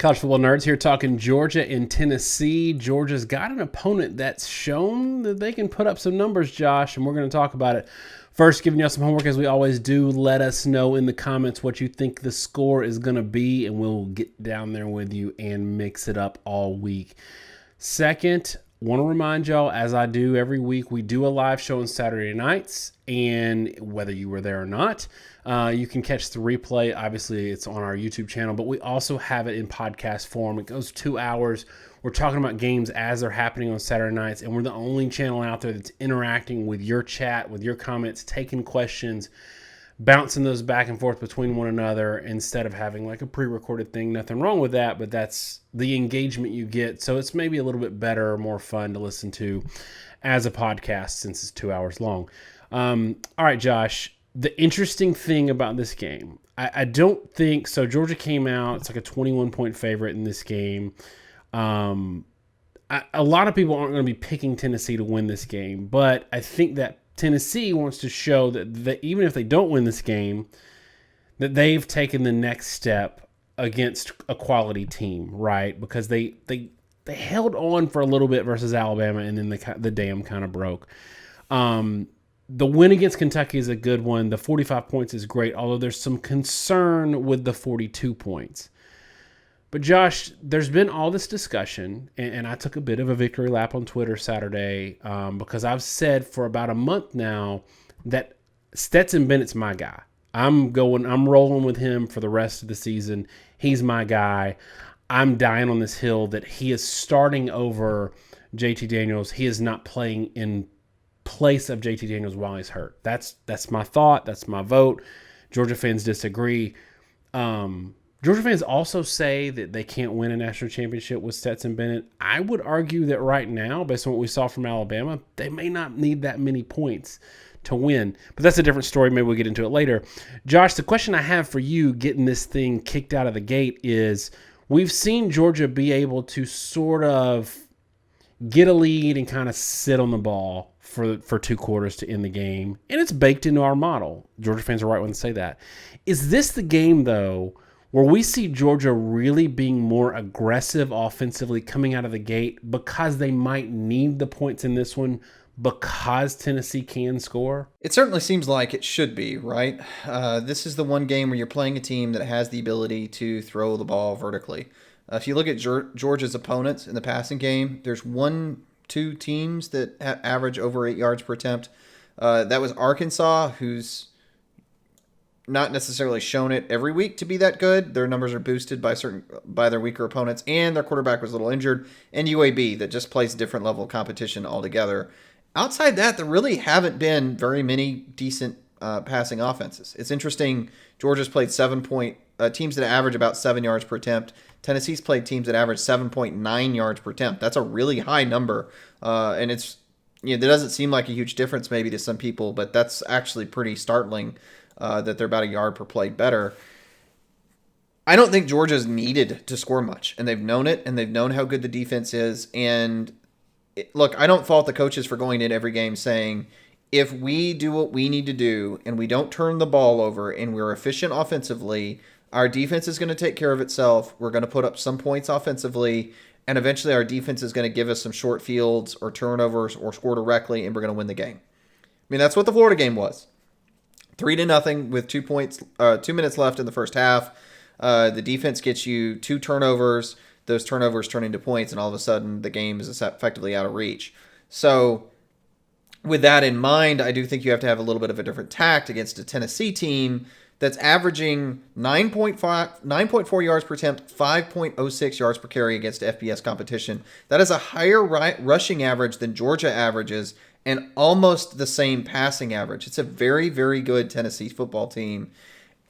College Football Nerds here talking Georgia and Tennessee. Georgia's got an opponent that's shown that they can put up some numbers, Josh, and we're going to talk about it. First, giving you some homework as we always do. Let us know in the comments what you think the score is going to be, and we'll get down there with you and mix it up all week. Second, want to remind y'all, as I do every week, we do a live show on Saturday nights, and whether you were there or not, you can catch the replay. Obviously, it's on our YouTube channel, but we also have it in podcast form. It goes 2 hours. We're talking about games as they're happening on Saturday nights, and we're the only channel out there that's interacting with your chat, with your comments, taking questions, bouncing those back and forth between one another instead of having like a pre-recorded thing. Nothing wrong with that, but that's the engagement you get. So it's maybe a little bit better or more fun to listen to as a podcast since it's 2 hours long. All right, Josh, the interesting thing about this game, I don't think so. Georgia came out, it's like a 21-point favorite in this game. A lot of people aren't going to be picking Tennessee to win this game, but I think that Tennessee wants to show that even if they don't win this game, that they've taken the next step against a quality team, right? Because they held on for a little bit versus Alabama, and then the dam kind of broke. The win against Kentucky is a good one. The 45 points is great, although there's some concern with the 42 points. But Josh, there's been all this discussion, and I took a bit of a victory lap on Twitter Saturday because I've said for about a month now that Stetson Bennett's my guy. I'm rolling with him for the rest of the season. He's my guy. I'm dying on this hill that he is starting over JT Daniels. He is not playing in place of JT Daniels while he's hurt. That's my thought. That's my vote. Georgia fans disagree. Georgia fans also say that they can't win a national championship with Stetson Bennett. I would argue that right now, based on what we saw from Alabama, they may not need that many points to win. But that's a different story. Maybe we'll get into it later. Josh, the question I have for you getting this thing kicked out of the gate is we've seen Georgia be able to sort of get a lead and kind of sit on the ball for 2 quarters to end the game. And it's baked into our model. Georgia fans are right when they say that. Is this the game, though, where we see Georgia really being more aggressive offensively coming out of the gate because they might need the points in this one because Tennessee can score? It certainly seems like it should be, right? This is the one game where you're playing a team that has the ability to throw the ball vertically. If you look at Georgia's opponents in the passing game, there's 1-2 teams that average over 8 yards per attempt. That was Arkansas, who's not necessarily shown it every week to be that good. Their numbers are boosted by their weaker opponents, and their quarterback was a little injured. And UAB, that just plays a different level of competition altogether. Outside that, there really haven't been very many decent passing offenses. It's interesting. Georgia's played teams that average about 7 yards per attempt. Tennessee's played teams that average 7.9 yards per attempt. That's a really high number, and it's that doesn't seem like a huge difference maybe to some people, but that's actually pretty startling. That they're about a yard per play better. I don't think Georgia's needed to score much, and they've known it, and they've known how good the defense is. And look, I don't fault the coaches for going in every game saying, if we do what we need to do and we don't turn the ball over and we're efficient offensively, our defense is going to take care of itself. We're going to put up some points offensively, and eventually our defense is going to give us some short fields or turnovers or score directly, and we're going to win the game. I mean, that's what the Florida game was. 3-0 with 2 minutes left in the first half. The defense gets you 2 turnovers. Those turnovers turn into points, and all of a sudden the game is effectively out of reach. So with that in mind, I do think you have to have a little bit of a different tact against a Tennessee team that's averaging 9.4 yards per attempt, 5.06 yards per carry against FBS competition. That is a higher rushing average than Georgia averages, and almost the same passing average. It's a very, very good Tennessee football team.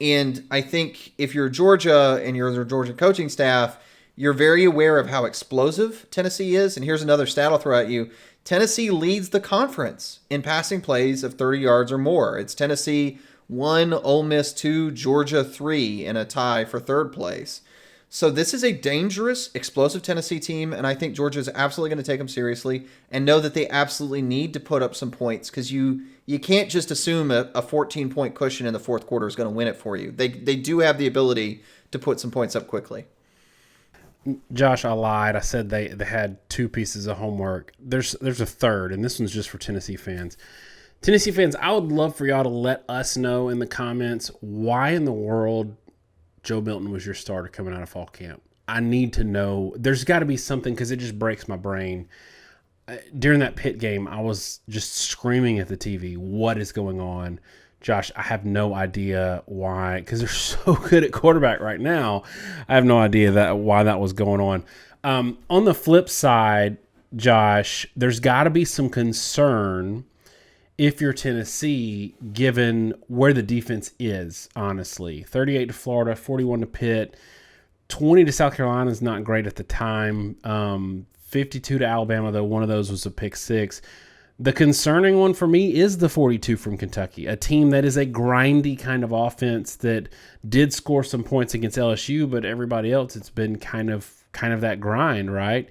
And I think if you're Georgia and you're the Georgia coaching staff, you're very aware of how explosive Tennessee is. And here's another stat I'll throw at you. Tennessee leads the conference in passing plays of 30 yards or more. It's Tennessee 1, Ole Miss 2, Georgia 3 in a tie for third place. So this is a dangerous, explosive Tennessee team, and I think Georgia is absolutely going to take them seriously and know that they absolutely need to put up some points because you can't just assume a 14-point cushion in the fourth quarter is going to win it for you. They do have the ability to put some points up quickly. Josh, I lied. I said they had two pieces of homework. There's a third, and this one's just for Tennessee fans. Tennessee fans, I would love for y'all to let us know in the comments why in the world Joe Milton was your starter coming out of fall camp. I need to know. There's got to be something because it just breaks my brain. During that Pitt game, I was just screaming at the TV, what is going on? Josh, I have no idea why, because they're so good at quarterback right now. I have no idea why that was going on. On the flip side, Josh, there's got to be some concern if you're Tennessee, given where the defense is, honestly. 38 to Florida, 41 to Pitt, 20 to South Carolina is not great at the time. 52 to Alabama, though one of those was a pick six. The concerning one for me is the 42 from Kentucky, a team that is a grindy kind of offense that did score some points against LSU, but everybody else, it's been kind of that grind, right?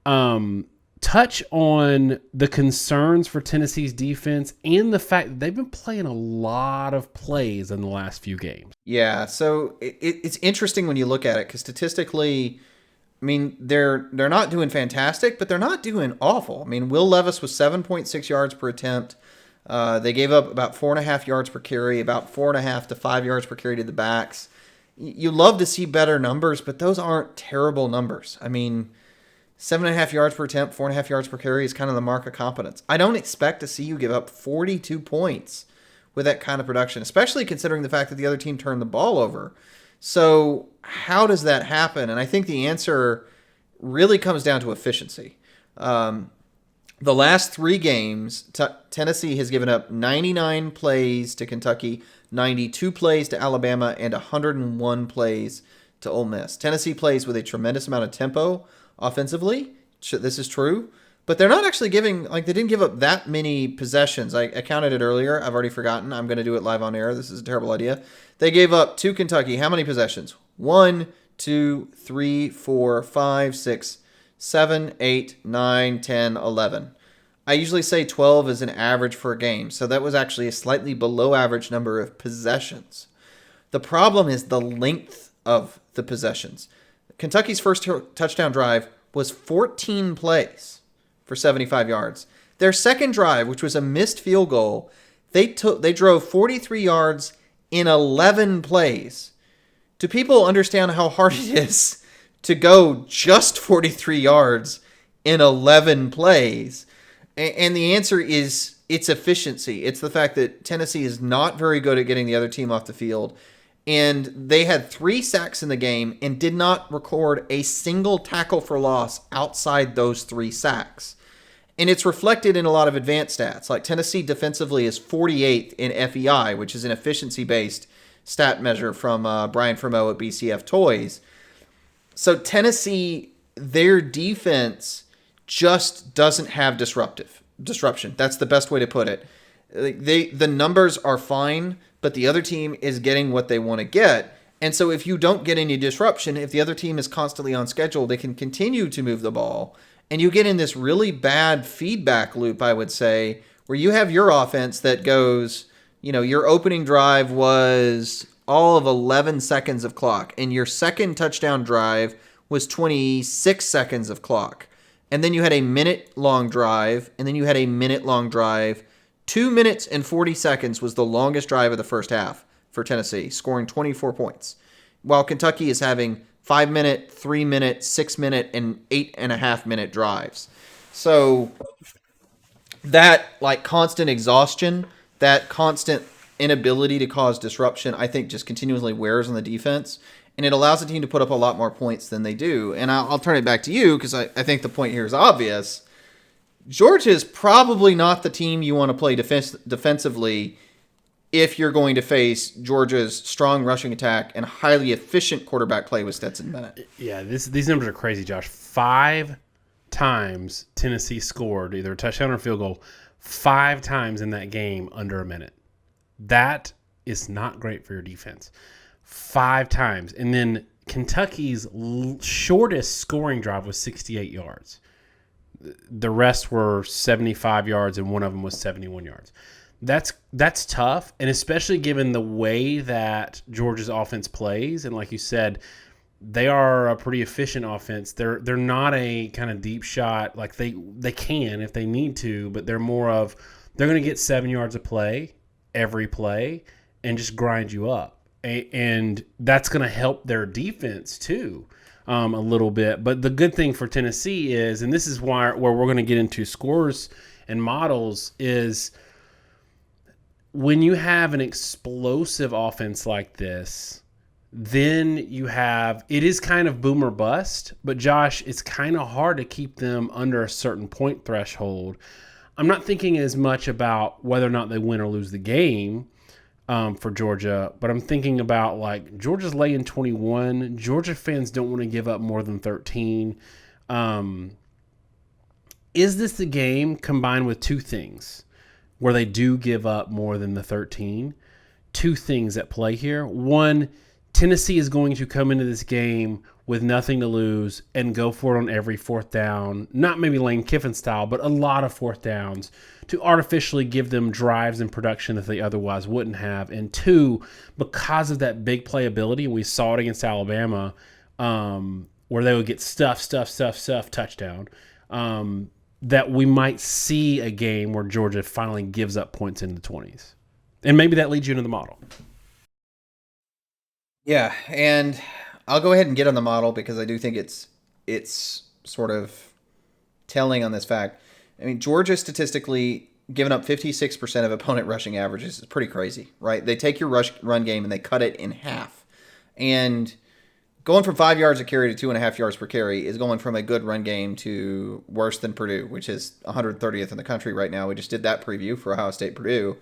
Touch on the concerns for Tennessee's defense and the fact that they've been playing a lot of plays in the last few games. Yeah, so it's interesting when you look at it because statistically, I mean, they're not doing fantastic, but they're not doing awful. I mean, Will Levis was 7.6 yards per attempt. They gave up about 4.5 yards per carry, about 4.5 to 5 yards per carry to the backs. You love to see better numbers, but those aren't terrible numbers. I mean, 7.5 yards per attempt, 4.5 yards per carry is kind of the mark of competence. I don't expect to see you give up 42 points with that kind of production, especially considering the fact that the other team turned the ball over. So how does that happen? And I think the answer really comes down to efficiency. The last three games, Tennessee has given up 99 plays to Kentucky, 92 plays to Alabama, and 101 plays to Ole Miss. Tennessee plays with a tremendous amount of tempo offensively. This is true. But they're not actually giving, they didn't give up that many possessions. I counted it earlier. I've already forgotten. I'm going to do it live on air. This is a terrible idea. They gave up to Kentucky how many possessions? 1, 2, 3, 4, 5, 6, 7, 8, 9, 10, 11. I usually say 12 is an average for a game. So that was actually a slightly below average number of possessions. The problem is the length of the possessions. Kentucky's first touchdown drive was 14 plays for 75 yards. Their second drive, which was a missed field goal, they drove 43 yards in 11 plays. Do people understand how hard it is to go just 43 yards in 11 plays? And the answer is it's efficiency. It's the fact that Tennessee is not very good at getting the other team off the field. And they had 3 sacks in the game and did not record a single tackle for loss outside those 3 sacks. And it's reflected in a lot of advanced stats. Like Tennessee defensively is 48th in FEI, which is an efficiency-based stat measure from Brian Fremeau at BCF Toys. So Tennessee, their defense just doesn't have disruption. That's the best way to put it. The numbers are fine, but the other team is getting what they want to get. And so if you don't get any disruption, if the other team is constantly on schedule, they can continue to move the ball. And you get in this really bad feedback loop, I would say, where you have your offense that goes, your opening drive was all of 11 seconds of clock, and your second touchdown drive was 26 seconds of clock. And then you had a minute-long drive, and then you had a minute-long drive. 2 minutes and 40 seconds was the longest drive of the first half for Tennessee, scoring 24 points, while Kentucky is having 5-minute, 3-minute, 6-minute, and 8.5-minute drives. So that constant exhaustion, that constant inability to cause disruption, I think just continuously wears on the defense, and it allows the team to put up a lot more points than they do. And I'll turn it back to you because I think the point here is obvious. Georgia is probably not the team you want to play defensively if you're going to face Georgia's strong rushing attack and highly efficient quarterback play with Stetson Bennett. Yeah, these numbers are crazy, Josh. 5 times Tennessee scored either a touchdown or a field goal, 5 times in that game under a minute. That is not great for your defense. 5 times. And then Kentucky's shortest scoring drive was 68 yards. The rest were 75 yards, and one of them was 71 yards. That's tough, and especially given the way that Georgia's offense plays, and like you said, they are a pretty efficient offense. They're not a kind of deep shot like they can if they need to, but they're more of they're going to get 7 yards of play every play and just grind you up, and that's going to help their defense too a little bit. But the good thing for Tennessee is, and this is where we're going to get into scores and models, is when you have an explosive offense like this, then you have, it is kind of boom or bust, but Josh, it's kind of hard to keep them under a certain point threshold. I'm not thinking as much about whether or not they win or lose the game for Georgia, but I'm thinking about like Georgia's laying 21. Georgia fans don't want to give up more than 13. Is this the game combined with two things where they do give up more than the 13? Two things at play here. One, Tennessee is going to come into this game with nothing to lose and go for it on every fourth down, not maybe Lane Kiffin style, but a lot of fourth downs to artificially give them drives and production that they otherwise wouldn't have. And two, because of that big playability, we saw it against Alabama, where they would get stuff, touchdown, that we might see a game where Georgia finally gives up points in the 20s. And maybe that leads you into the model. Yeah, and I'll go ahead and get on the model because I do think it's sort of telling on this fact. I mean, Georgia statistically giving up 56% of opponent rushing averages is pretty crazy, right? They take your run game and they cut it in half. And going from 5 yards a carry to 2.5 yards per carry is going from a good run game to worse than Purdue, which is 130th in the country right now. We just did that preview for Ohio State Purdue.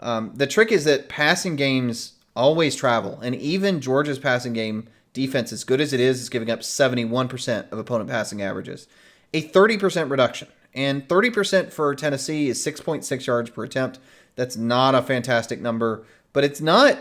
The trick is that passing games always travel, and even Georgia's passing game defense, as good as it is giving up 71% of opponent passing averages, a 30% reduction. And 30% for Tennessee is 6.6 yards per attempt. That's not a fantastic number, but it's not,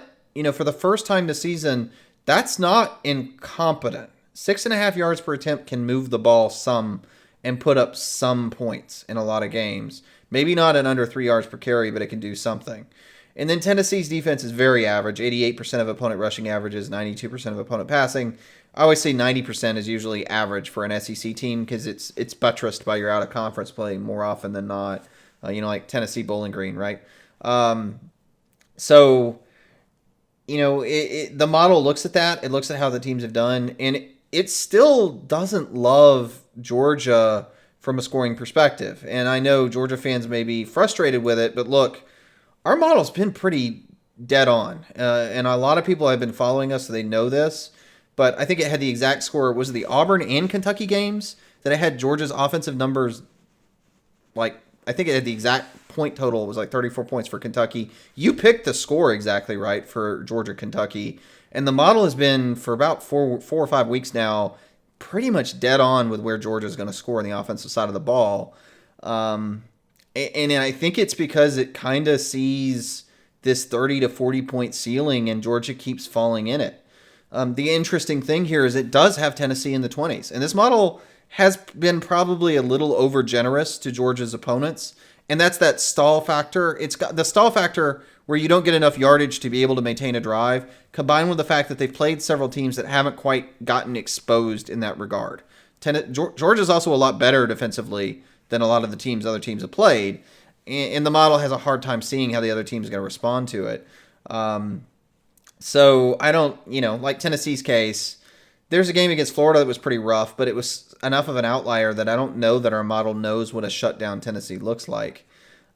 for the first time this season, that's not incompetent. 6.5 yards per attempt can move the ball some and put up some points in a lot of games. Maybe not at under 3 yards per carry, but it can do something. And then Tennessee's defense is very average. 88% of opponent rushing averages, 92% of opponent passing. I always say 90% is usually average for an SEC team because it's buttressed by your out-of-conference play more often than not. Like Tennessee Bowling Green, right? The model looks at that. It looks at how the teams have done, and it still doesn't love Georgia from a scoring perspective. And I know Georgia fans may be frustrated with it, but look, our model's been pretty dead on. And a lot of people have been following us, so they know this. But I think it had the exact score. Was it the Auburn and Kentucky games that it had Georgia's offensive numbers? I think it had the exact point total. It was like 34 points for Kentucky. You picked the score exactly right for Georgia-Kentucky. And the model has been, for about four or 5 weeks now, pretty much dead on with where Georgia's going to score on the offensive side of the ball. And I think it's because it kind of sees this 30 to 40 point ceiling, and Georgia keeps falling in it. The interesting thing here is it does have Tennessee in the 20s, and this model has been probably a little over generous to Georgia's opponents, and that's that stall factor. It's got the stall factor where you don't get enough yardage to be able to maintain a drive, combined with the fact that they've played several teams that haven't quite gotten exposed in that regard. Georgia's also a lot better defensively than a lot of the other teams have played, and the model has a hard time seeing how the other team's going to respond to it. So I don't, like Tennessee's case, there's a game against Florida that was pretty rough, but it was enough of an outlier that I don't know that our model knows what a shutdown Tennessee looks like.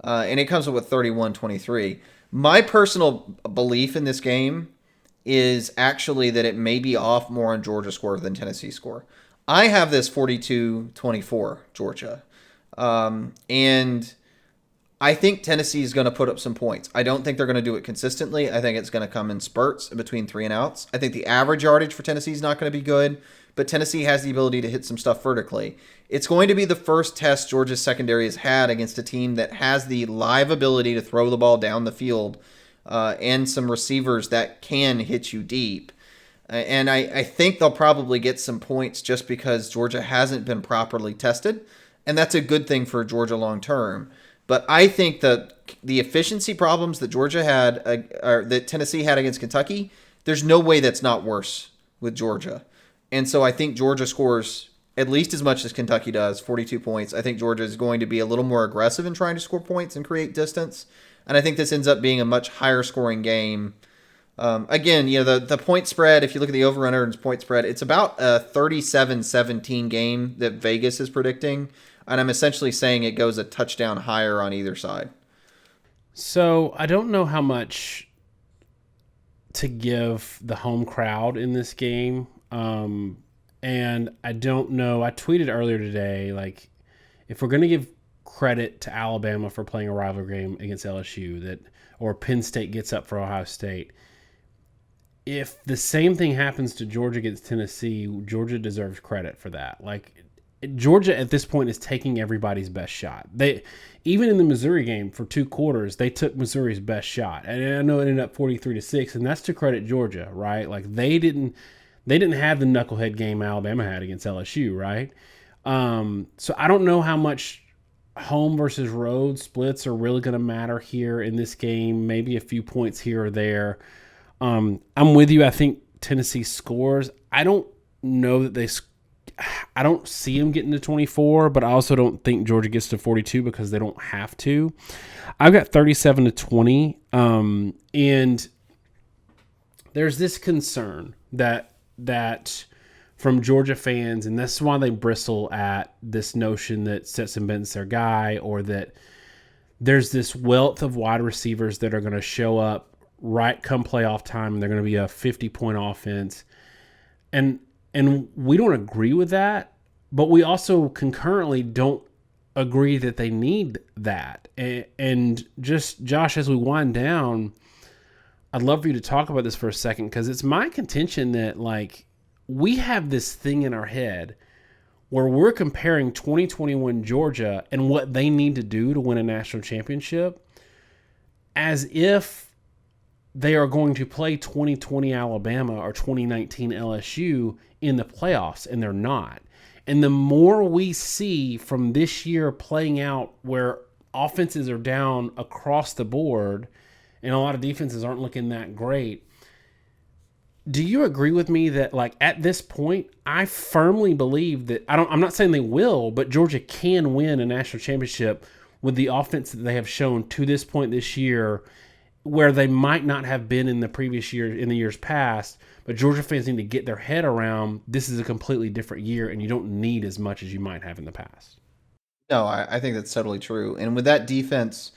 And it comes up with 31-23. My personal belief in this game is actually that it may be off more on Georgia's score than Tennessee's score. I have this 42-24 Georgia. And I think Tennessee is going to put up some points. I don't think they're going to do it consistently. I think it's going to come in spurts between 3 and outs. I think the average yardage for Tennessee is not going to be good, but Tennessee has the ability to hit some stuff vertically. It's going to be the first test Georgia's secondary has had against a team that has the live ability to throw the ball down the field and some receivers that can hit you deep. And I think they'll probably get some points just because Georgia hasn't been properly tested, and that's a good thing for Georgia long term. But I think that the efficiency problems that Georgia had, or that Tennessee had against Kentucky, there's no way that's not worse with Georgia. And so I think Georgia scores at least as much as Kentucky does, 42 points. I think Georgia is going to be a little more aggressive in trying to score points and create distance. And I think this ends up being a much higher scoring game. Again, the point spread, if you look at the over-under and point spread, it's about a 37-17 game that Vegas is predicting. And I'm essentially saying it goes a touchdown higher on either side. So I don't know how much to give the home crowd in this game. And I don't know. I tweeted earlier today, like, if we're going to give credit to Alabama for playing a rivalry game against LSU, or Penn State gets up for Ohio State, if the same thing happens to Georgia against Tennessee, Georgia deserves credit for that. Like, Georgia at this point is taking everybody's best shot. Even in the Missouri game for 2 quarters, they took Missouri's best shot. And I know it ended up 43-6, and that's to credit Georgia, right? Like, they didn't have the knucklehead game Alabama had against LSU, right? So I don't know how much home versus road splits are really going to matter here in this game. Maybe a few points here or there. I'm with you. I think Tennessee scores. I don't know that I don't see them getting to 24, but I also don't think Georgia gets to 42 because they don't have to. I've got 37-20, and there's this concern that from Georgia fans, and that's why they bristle at this notion that Stetson Bennett's their guy, or that there's this wealth of wide receivers that are going to show up right come playoff time, and they're going to be a 50-point offense. And we don't agree with that, but we also concurrently don't agree that they need that. And just, Josh, as we wind down, I'd love for you to talk about this for a second, because it's my contention that, like, we have this thing in our head where we're comparing 2021 Georgia and what they need to do to win a national championship as if they are going to play 2020 Alabama or 2019 LSU in the playoffs, and they're not. And the more we see from this year playing out where offenses are down across the board and a lot of defenses aren't looking that great, do you agree with me that, like, at this point, I firmly believe that I'm not saying they will, but Georgia can win a national championship with the offense that they have shown to this point this year, where they might not have been in the previous year, in the years past. But Georgia fans need to get their head around this is a completely different year, and you don't need as much as you might have in the past. No, I think that's totally true. And with that defense,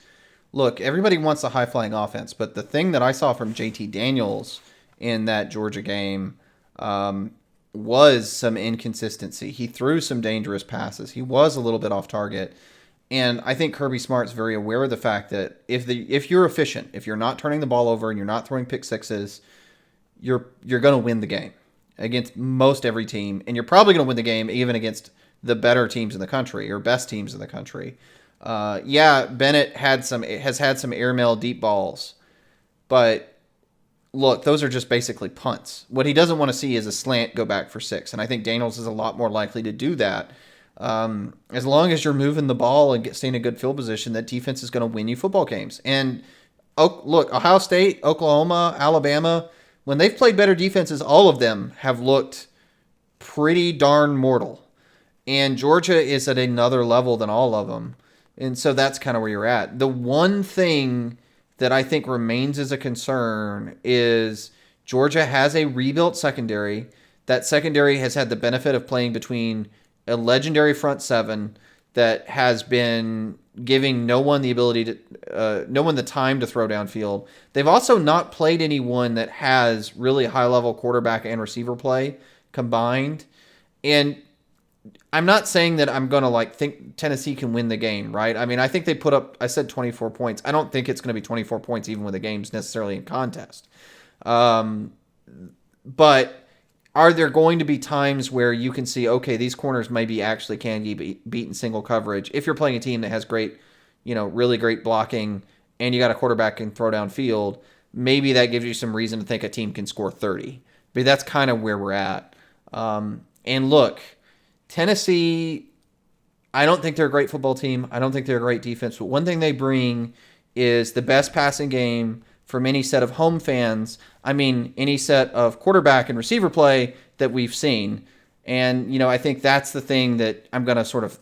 look, everybody wants a high-flying offense, but the thing that I saw from JT Daniels in that Georgia game was some inconsistency. He threw some dangerous passes. He was a little bit off target. And I think Kirby Smart's very aware of the fact that if you're efficient, if you're not turning the ball over and you're not throwing pick sixes, you're going to win the game against most every team, and you're probably going to win the game even against the better teams in the country or best teams in the country. Bennett has had some airmail deep balls, but look, those are just basically punts. What he doesn't want to see is a slant go back for 6, and I think Daniels is a lot more likely to do that. As long as you're moving the ball and staying in a good field position, that defense is going to win you football games. And look, Ohio State, Oklahoma, Alabama, when they've played better defenses, all of them have looked pretty darn mortal. And Georgia is at another level than all of them. And so that's kind of where you're at. The one thing that I think remains as a concern is Georgia has a rebuilt secondary. That secondary has had the benefit of playing between a legendary front seven that has been giving no one the time to throw downfield. They've also not played anyone that has really high-level quarterback and receiver play combined. And I'm not saying that I'm going to think Tennessee can win the game, right? I mean, I think they put up, I said 24 points. I don't think it's going to be 24 points even when the game's necessarily in contest. But are there going to be times where you can see, okay, these corners maybe actually can be beat in single coverage if you're playing a team that has great, really great blocking, and you got a quarterback can throw downfield? Maybe that gives you some reason to think a team can score 30. But that's kind of where we're at. And look, Tennessee, I don't think they're a great football team. I don't think they're a great defense. But one thing they bring is the best passing game from any set of home fans. I mean, any set of quarterback and receiver play that we've seen. And, I think that's the thing that I'm going to sort of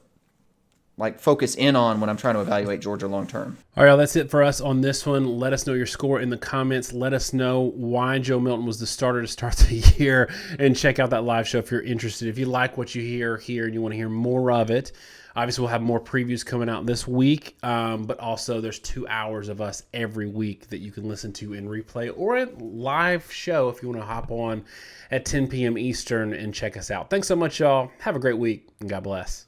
like focus in on when I'm trying to evaluate Georgia long term. All right, that's it for us on this one. Let us know your score in the comments. Let us know why Joe Milton was the starter to start the year, and check out that live show if you're interested. If you like what you hear here and you want to hear more of it, obviously we'll have more previews coming out this week, but also there's 2 hours of us every week that you can listen to in replay or a live show if you want to hop on at 10 p.m. Eastern and check us out. Thanks so much, y'all. Have a great week, and God bless.